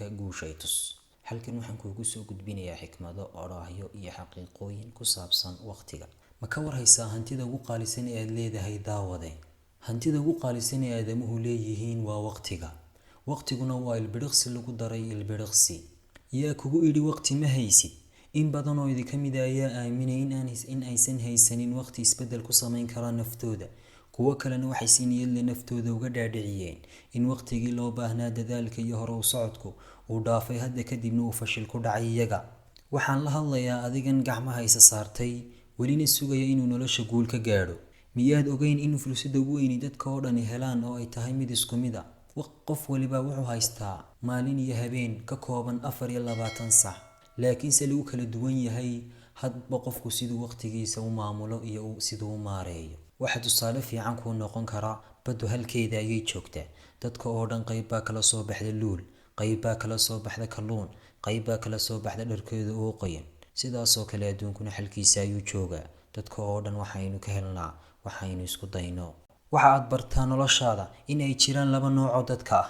dadaalka guushay tus. Halkan waxaan kuugu soo gudbinayaa xikmado, oraahyo iyo xaqiiqooyin ku saabsan waqtiga. Ma ka warhaysaa hantida ugu qaalisan ee aad leedahay daawade? Hantida ugu qaalisan ee aadamuhu leeyihiin waa waqtiga. Waqtiguna waa ilbiriqsi lagu daray ilbiriqsi. Yaa kugu idhi waqti ma haysid? In badan oo idinka mid ah ayaa aaminay in aysan haysanin waqti isbeddel ku samayn kara naftooda. Kuwo kalena waxay si niyad leh naftooda uga dhaadhiciyeen in waqtigii loo baahnaa dadaalka iyo hore u socodku uu dhaafay, hadda kadibna uu fashil ku dhacay iyaga. Waxaan la hadlayaa adigan gacmaha isa saartay, welina sugaya inuu nolosha guul ka gaadho. Miyaad ogeyn in fursadda ugu weyn dadka oo dhani helaan oo ay tahay mid isku mid ah? Qof waliba wuxuu haystaa maalin iyo habeen ka kooban 24 saac, laakiinse lagu kala duwan yahay hadba qofku siduu waqtigiisa u maamulo iyo siduu u maareeyo. Waxa tusaale fiican ku noqon kara baddu halkeeda ayay joogtaa. Dadka oo dhan qayb baa kala soo baxda luul, qayb baa kala soo baxda kalluun, qayb baa kala soo baxda dharkeeda oo qoyan. Sidaasoo kale adduunkuna halkiisa ayuu joogaa. Dadka oo dhan waxaynu ka helnaa waxaynu isku dayno. Waxa aad bartaa noloshaada in ay jiraan laba nooc oo dadka ah.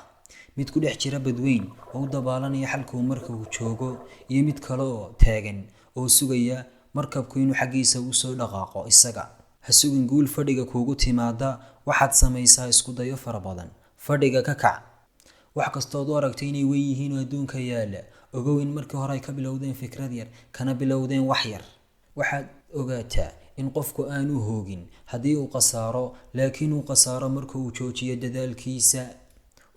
Mid ku dhex jira badweyn oo u dabaalanaya halka uu markabku joogo, iyo mid kale oo taagan oo sugaya markabku inuu xaggiisa u soo dhaqaaqo isaga. Ha sugin guul fadhiga kuugu timaada, waxaad samaysaa isku dayo fara badan. Fadhiga ka kac. Wax kasta oo aragtay inay weyn yihiin oo adduunka yaala, ogow in markii hore ay ka bilowdeen fikrad yar, kana bilowdeen wax yar. Waxaad ogaataa in qofku aanu hoogin haddii uu qasaaro, laakiin uu qasaaro marka uu joojiyo dadaalkiisa.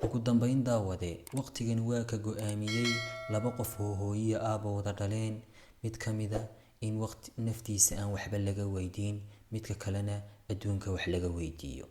Ugu dambayn daawade, waqtigan waa ka go'aamiyey 2 qof oo hooyo aabba wada dhaleen. Mid ka mid ah in waqti naftiisa aan waxba laga weydiin, midka kalena adduunka wax laga weydiiyo.